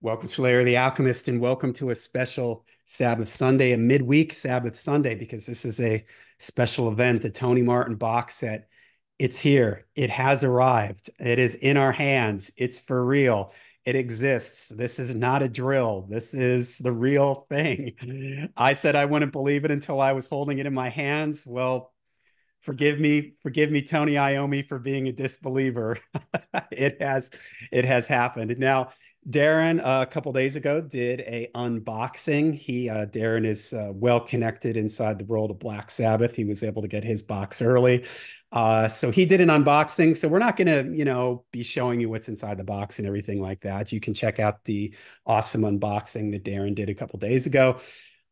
Welcome to Larry the Alchemist, and welcome to a special Sabbath Sunday, a midweek Sabbath Sunday, because this is a special event, the Tony Martin box set. It's here. It has arrived. It is in our hands. It's for real. It exists. This is not a drill. This is the real thing. I said I wouldn't believe it until I was holding it in my hands. Well, forgive me, Tony Iommi, for being a disbeliever. it has, it has happened. Now, Darin, a couple days ago, did a unboxing. Darin is well connected inside the world of Black Sabbath. He was able to get his box early. So he did an unboxing. So we're not going to, be showing you what's inside the box and everything like that. You can check out the awesome unboxing that Darin did a couple days ago.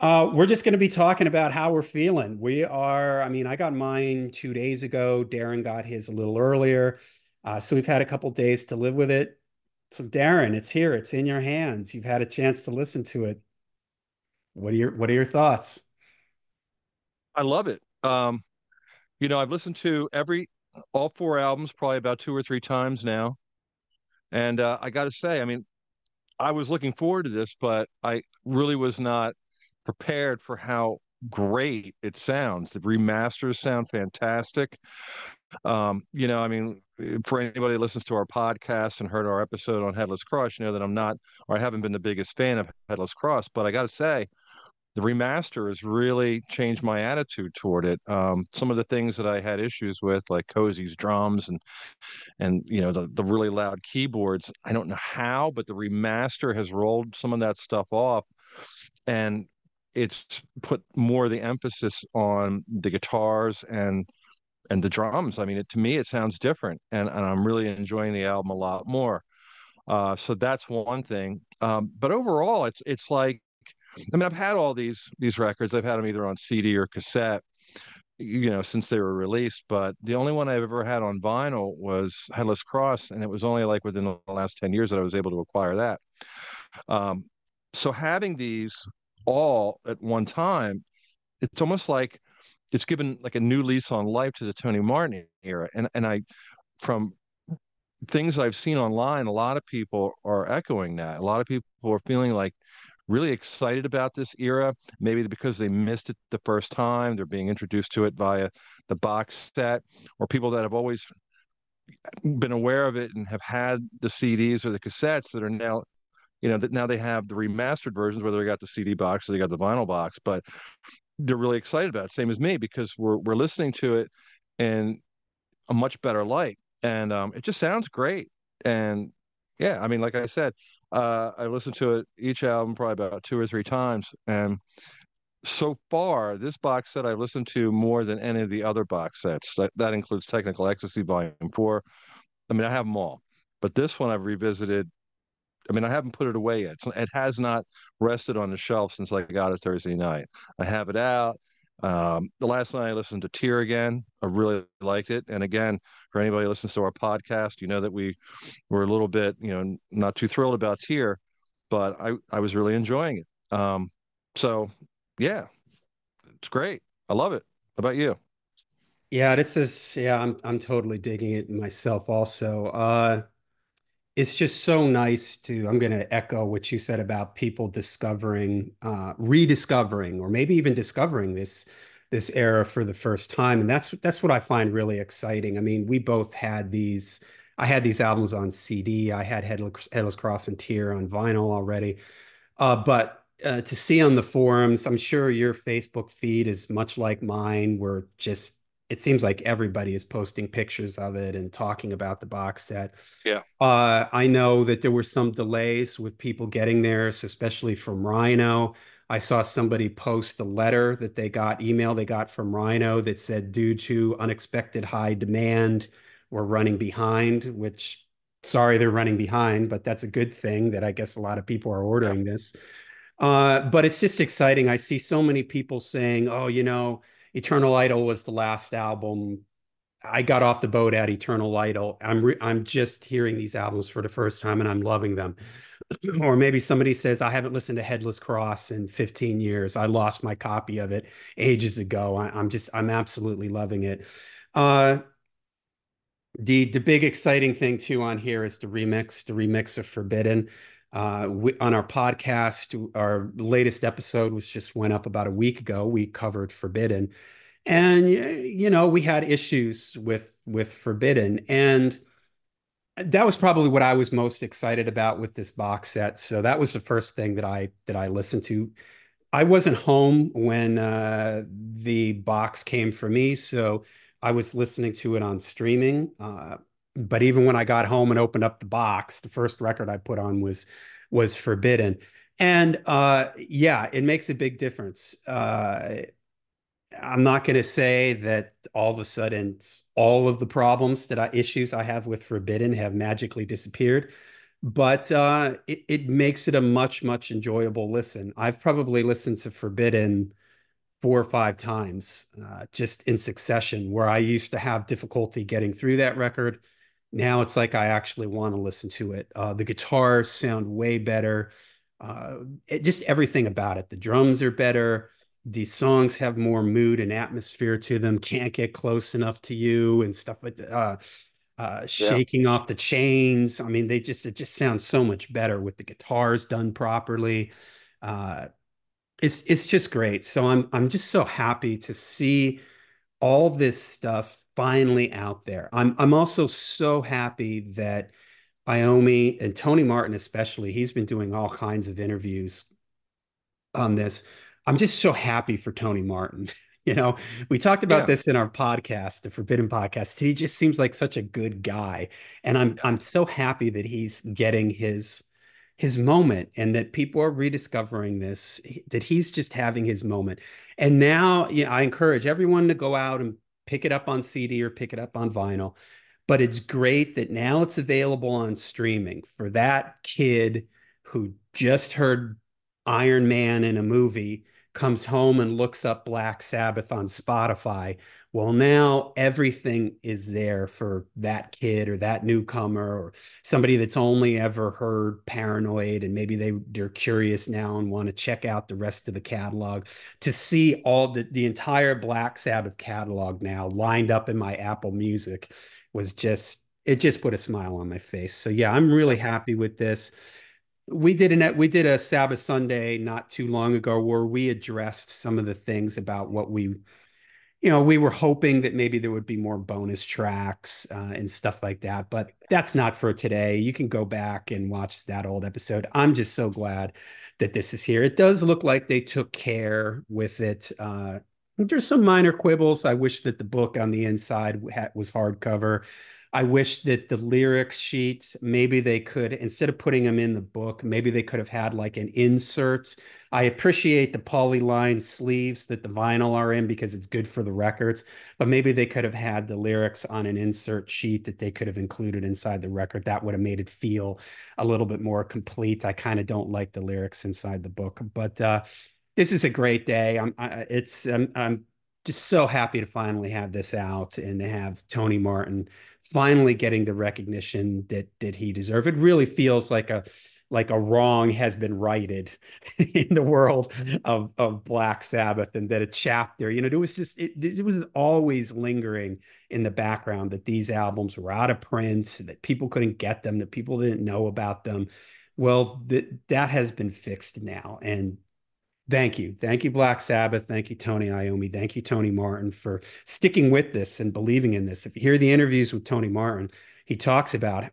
We're just going to be talking about how we're feeling. I got mine 2 days ago. Darin got his a little earlier. So we've had a couple days to live with it. So Darin, it's here. It's in your hands. You've had a chance to listen to it. What are your thoughts? I love it. I've listened to all four albums probably about two or three times now, and I got to say, I mean, I was looking forward to this, but I really was not prepared for how great it sounds. The remasters sound fantastic. For anybody that listens to our podcast and heard our episode on Headless Cross, you know that I'm not, or I haven't been the biggest fan of Headless Cross, but I got to say, the remaster has really changed my attitude toward it. Some of the things that I had issues with, like Cozy's drums and the really loud keyboards, I don't know how, but the remaster has rolled some of that stuff off, and it's put more of the emphasis on the guitars and the drums. I mean, to me, it sounds different, and I'm really enjoying the album a lot more. So that's one thing. But overall, it's like, I mean, I've had all these records. I've had them either on CD or cassette, since they were released. But the only one I've ever had on vinyl was Headless Cross, and it was only like within the last 10 years that I was able to acquire that. Um, so having these all at one time, it's almost like it's given like a new lease on life to the Tony Martin era. And from things I've seen online, a lot of people are echoing that. A lot of people are feeling like really excited about this era, maybe because they missed it the first time. They're being introduced to it via the box set, or people that have always been aware of it and have had the CDs or the cassettes that are now, that now they have the remastered versions, whether they got the CD box or they got the vinyl box, but they're really excited about it, same as me, because we're listening to it in a much better light. And it just sounds great. And yeah, I mean, like I said, I listened to it each album probably about two or three times. And so far, this box set I've listened to more than any of the other box sets. That includes Technical Ecstasy Volume 4. I mean, I have them all. But this one I've revisited. I mean, I haven't put it away yet. It has not rested on the shelf since I got it Thursday night. I have it out. The last night I listened to Tear again. I really liked it. And again, for anybody who listens to our podcast, you know that we were a little bit, not too thrilled about Tear, but I was really enjoying it. So yeah, it's great. I love it. How about you? I'm totally digging it myself also. It's just so nice I'm going to echo what you said about people discovering, rediscovering, or maybe even discovering this era for the first time. And that's what I find really exciting. I mean, I had these albums on CD. I had Headless Cross and Tear on vinyl already. But to see on the forums, I'm sure your Facebook feed is much like mine, where it seems like everybody is posting pictures of it and talking about the box set. Yeah. I know that there were some delays with people getting theirs, especially from Rhino. I saw somebody post a letter that email they got from Rhino that said, due to unexpected high demand, we're running behind, which, sorry, they're running behind, but that's a good thing that I guess a lot of people are Yeah. ordering this. But it's just exciting. I see so many people saying, oh, Eternal Idol was the last album. I got off the boat at Eternal Idol. I'm just hearing these albums for the first time and I'm loving them. Or maybe somebody says, I haven't listened to Headless Cross in 15 years. I lost my copy of it ages ago. I'm absolutely loving it. Uh, the big exciting thing too on here is the remix of Forbidden. On our podcast, our latest episode was just went up about a week ago. We covered Forbidden, and we had issues with Forbidden, and that was probably what I was most excited about with this box set. So that was the first thing that I listened to. I wasn't home when the box came for me, so I was listening to it on streaming. But even when I got home and opened up the box, the first record I put on was Forbidden, and yeah, it makes a big difference. I'm not going to say that all of a sudden all of the problems issues I have with Forbidden have magically disappeared, but it makes it a much enjoyable listen. I've probably listened to Forbidden 4 or 5 times, just in succession, where I used to have difficulty getting through that record. Now it's like I actually want to listen to it. The guitars sound way better. Just everything about it. The drums are better. The songs have more mood and atmosphere to them. Can't get close enough to you and stuff like that. Yeah. Shaking off the chains. I mean, it just sounds so much better with the guitars done properly. Uh, it's just great. So I'm just so happy to see all this stuff finally out there. I'm also so happy that Iommi and Tony Martin especially, he's been doing all kinds of interviews on this. I'm just so happy for Tony Martin. You know, we talked about Yeah. this in our podcast, the Forbidden podcast. He just seems like such a good guy, and I'm so happy that he's getting his moment, and that people are rediscovering this, that he's just having his moment. And now, I encourage everyone to go out and pick it up on CD or pick it up on vinyl. But it's great that now it's available on streaming for that kid who just heard Iron Man in a movie, comes home and looks up Black Sabbath on Spotify. Well, now everything is there for that kid or that newcomer or somebody that's only ever heard Paranoid, and maybe they're curious now and want to check out the rest of the catalog, to see all the entire Black Sabbath catalog now lined up in my Apple Music was just it just put a smile on my face. So yeah, I'm really happy with this. We did a Sabbath Sunday not too long ago where we addressed some of the things about what we were hoping that maybe there would be more bonus tracks and stuff like that, but that's not for today. You can go back and watch that old episode. I'm just so glad that this is here. It does look like they took care with it. There's some minor quibbles. I wish that the book on the inside was hardcover. I wish that the lyrics sheets, maybe they could, instead of putting them in the book, maybe they could have had like an insert. I appreciate the polyline sleeves that the vinyl are in because it's good for the records, but maybe they could have had the lyrics on an insert sheet that they could have included inside the record. That would have made it feel a little bit more complete. I kind of don't like the lyrics inside the book, but this is a great day. I'm just so happy to finally have this out and to have Tony Martin finally getting the recognition that he deserved. It really feels like a wrong has been righted in the world of Black Sabbath, and that a chapter, it was always lingering in the background that these albums were out of print, that people couldn't get them, that people didn't know about them. Well, that has been fixed now, and thank you. Thank you, Black Sabbath. Thank you, Tony Iommi. Thank you, Tony Martin, for sticking with this and believing in this. If you hear the interviews with Tony Martin, he talks about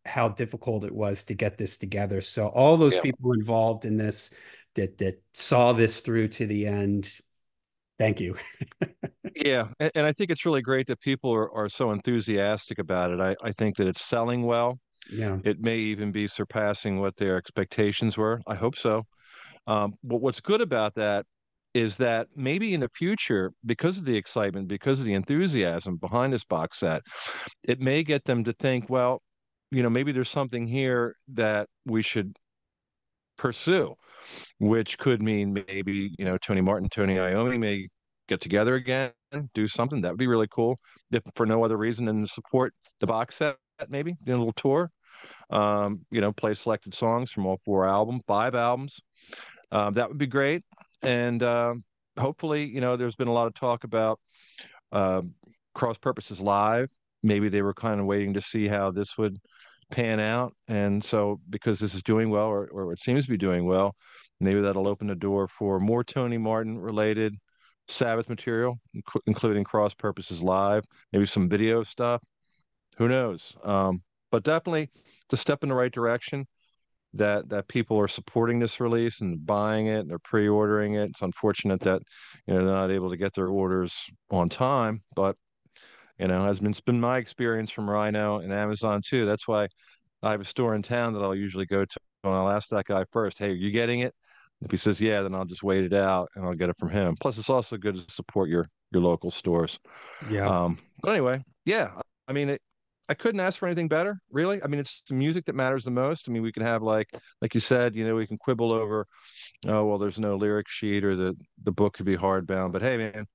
how difficult it was to get this together. So all those Yeah. people involved in this that saw this through to the end, thank you. Yeah. And I think it's really great that people are so enthusiastic about it. I think that it's selling well. Yeah. It may even be surpassing what their expectations were. I hope so. But what's good about that is that maybe in the future, because of the excitement, because of the enthusiasm behind this box set, it may get them to think, well, maybe there's something here that we should pursue, which could mean maybe, Tony Martin, Tony Iommi may get together again, do something. That would be really cool. If for no other reason than to support the box set, maybe, a little tour, play selected songs from all 4 albums, 5 albums. That would be great. And hopefully, there's been a lot of talk about uh, Cross Purposes Live. Maybe they were kind of waiting to see how this would pan out. And so because this is doing well, or it seems to be doing well, maybe that'll open the door for more Tony Martin related Sabbath material, including Cross Purposes Live, maybe some video stuff. Who knows? But definitely it's a step in the right direction that people are supporting this release and buying it and they're pre-ordering it. It's unfortunate that they're not able to get their orders on time, but it's been my experience from Rhino and Amazon too. That's why I have a store in town that I'll usually go to, and I'll ask that guy first, "Hey, are you getting it?" If he says yeah, then I'll just wait it out and I'll get it from him. Plus, it's also good to support your local stores. Yeah. But anyway, yeah, I mean, I couldn't ask for anything better, really. I mean, it's the music that matters the most. I mean, we can have like you said, we can quibble over, oh well, there's no lyric sheet or the book could be hardbound, but hey, man,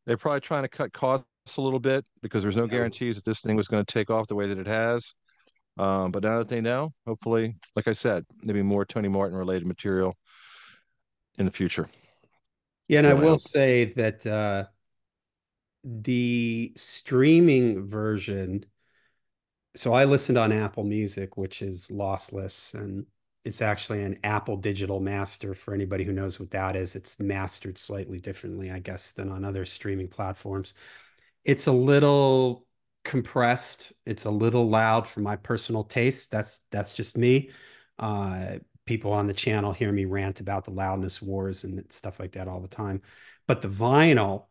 they're probably trying to cut costs a little bit because there's no Yeah. guarantees that this thing was going to take off the way that it has. But now that they know, hopefully, like I said, maybe more Tony Martin related material in the future. Yeah, and Can I only will hope. say that the streaming version, so I listened on Apple Music, which is lossless, and it's actually an Apple Digital Master for anybody who knows what that is. It's mastered slightly differently, I guess, than on other streaming platforms. It's a little compressed. It's a little loud for my personal taste. That's just me. People on the channel hear me rant about the loudness wars and stuff like that all the time. But the vinyl,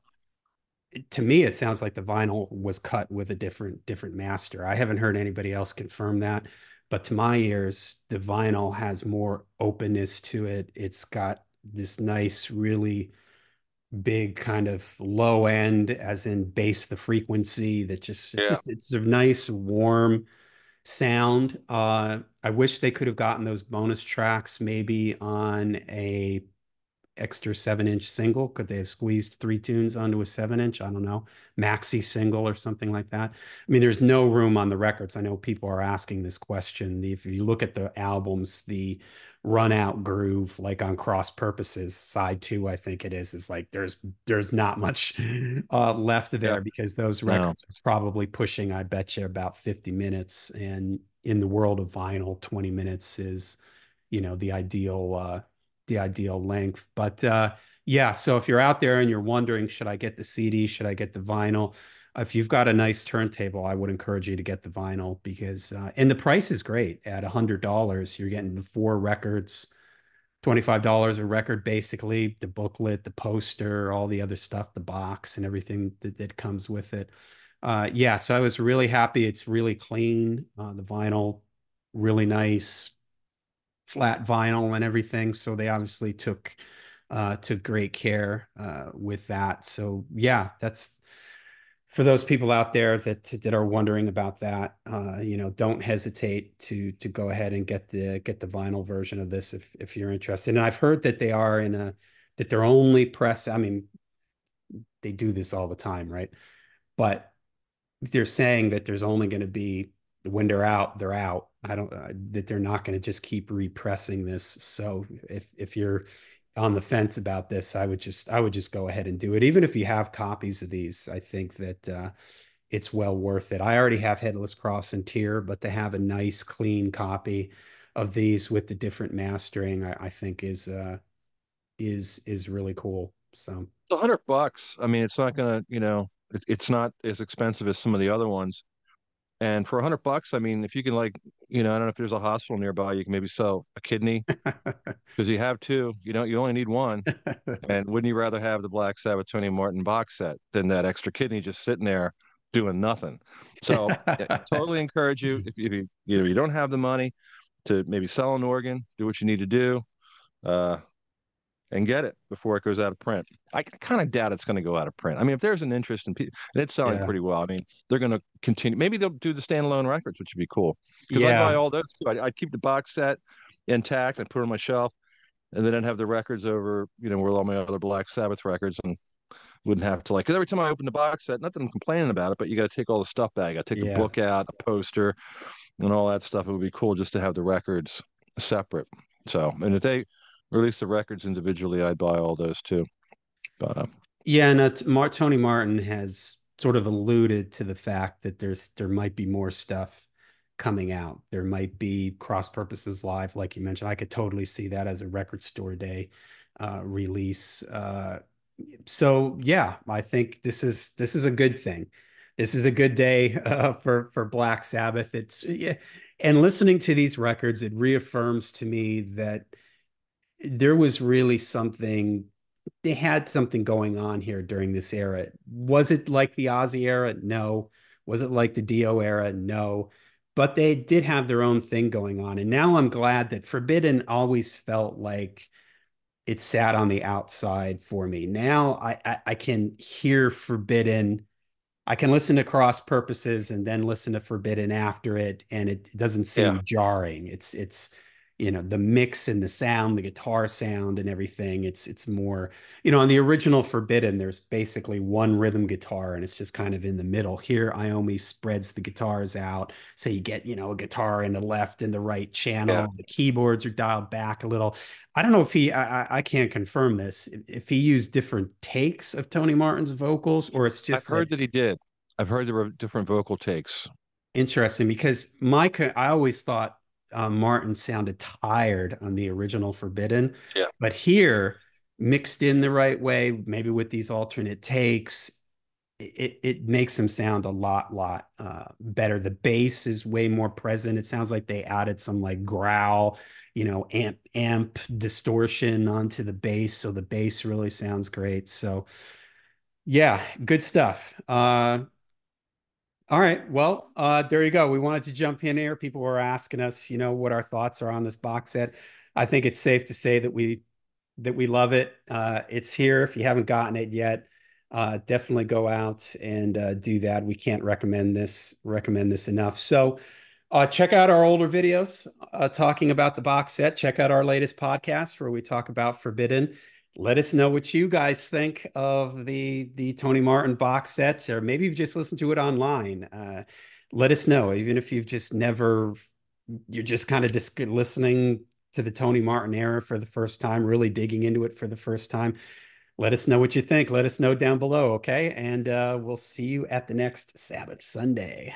to me, it sounds like the vinyl was cut with a different master. I haven't heard anybody else confirm that, but to my ears, the vinyl has more openness to it. It's got this nice, really big kind of low end, as in bass the frequency that just Yeah. it's a nice warm sound. I wish they could have gotten those bonus tracks maybe on a extra 7-inch single. Could they have squeezed 3 tunes onto a 7-inch? I don't know, maxi single or something like that. I mean, there's no room on the records. I know people are asking this question. If you look at the albums, the run out groove, like on Cross Purposes, side two, I think it is like there's not much left Yeah. there because those No. records are probably pushing, I bet you, about 50 minutes. And in the world of vinyl, 20 minutes is, the ideal length. But yeah, so if you're out there and you're wondering, should I get the CD? Should I get the vinyl? If you've got a nice turntable, I would encourage you to get the vinyl because, and the price is great. At $100, you're getting the 4 records, $25 a record, basically, the booklet, the poster, all the other stuff, the box and everything that comes with it. Yeah, so I was really happy. It's really clean. The vinyl, really nice flat vinyl and everything. So they obviously took great care with that. So yeah, that's for those people out there that are wondering about that. Don't hesitate to go ahead and get the vinyl version of this if you're interested. And I've heard that they are that they're only press. I mean, they do this all the time, right? But they're saying that there's only going to be when they're out, they're out. I don't that they're not going to just keep repressing this. So if you're on the fence about this, I would just go ahead and do it. Even if you have copies of these, I think that it's well worth it. I already have Headless Cross and Tier, but to have a nice clean copy of these with the different mastering, I think is really cool. So It's $100. I mean, it's not gonna, it's not as expensive as some of the other ones. And for $100, I mean, if you can I don't know if there's a hospital nearby, you can maybe sell a kidney because you have two. You only need one. And wouldn't you rather have the Black Sabbath Tony Martin box set than that extra kidney just sitting there doing nothing? So I totally encourage you if you don't have the money to maybe sell an organ, do what you need to do. Uh, and get it before it goes out of print. I kind of doubt it's going to go out of print. I mean, if there's an interest in people, and it's selling Yeah. pretty well, I mean, they're going to continue. Maybe they'll do the standalone records, which would be cool. Because I'd buy Yeah. all those too. I'd keep the box set intact and put it on my shelf, and then I'd have the records over, where all my other Black Sabbath records, and wouldn't have to because every time I open the box set, not that I'm complaining about it, but you got to take all the stuff back. I got to take the Yeah. book out, a poster, and all that stuff. It would be cool just to have the records separate. So, and if they release the records individually, I'd buy all those too. But Yeah, and Tony Martin has sort of alluded to the fact that there might be more stuff coming out. There might be Cross Purposes Live, like you mentioned. I could totally see that as a record store day release. So yeah, I think this is a good thing. This is a good day for Black Sabbath. It's yeah, and listening to these records, it reaffirms to me that there was really something. They had something going on here during this era. Was it like the Ozzy era? No. Was it like the Dio era? No. But they did have their own thing going on. And now I'm glad that Forbidden always felt like it sat on the outside for me. Now I can hear Forbidden. I can listen to Cross Purposes and then listen to Forbidden after it, and it doesn't Yeah. seem jarring. It's the mix and the sound, the guitar sound and everything. It's more on the original Forbidden. There's basically one rhythm guitar, and it's just kind of in the middle. Here, Iommi spreads the guitars out, so you get a guitar in the left and the right Yeah. channel. The keyboards are dialed back a little. I don't know if I can't confirm this if he used different takes of Tony Martin's vocals, or it's I've just that heard that he did. I've heard there were different vocal takes. interesting because I always thought Martin sounded tired on the original Forbidden, Yeah. but here mixed in the right way, maybe with these alternate takes, it makes him sound a lot better. The bass is way more present. It sounds like they added some like growl, amp distortion onto the bass, so the bass really sounds great. So yeah, good stuff. All right. Well, there you go. We wanted to jump in here. People were asking us, what our thoughts are on this box set. I think it's safe to say that we love it. It's here. If you haven't gotten it yet, definitely go out and do that. We can't recommend this enough. So check out our older videos talking about the box set. Check out our latest podcast where we talk about Forbidden. Let us know what you guys think of the Tony Martin box sets, or maybe you've just listened to it online. Let us know, even if you're just kind of just listening to the Tony Martin era for the first time, really digging into it for the first time. Let us know what you think. Let us know down below, okay? And we'll see you at the next Sabbath Sunday.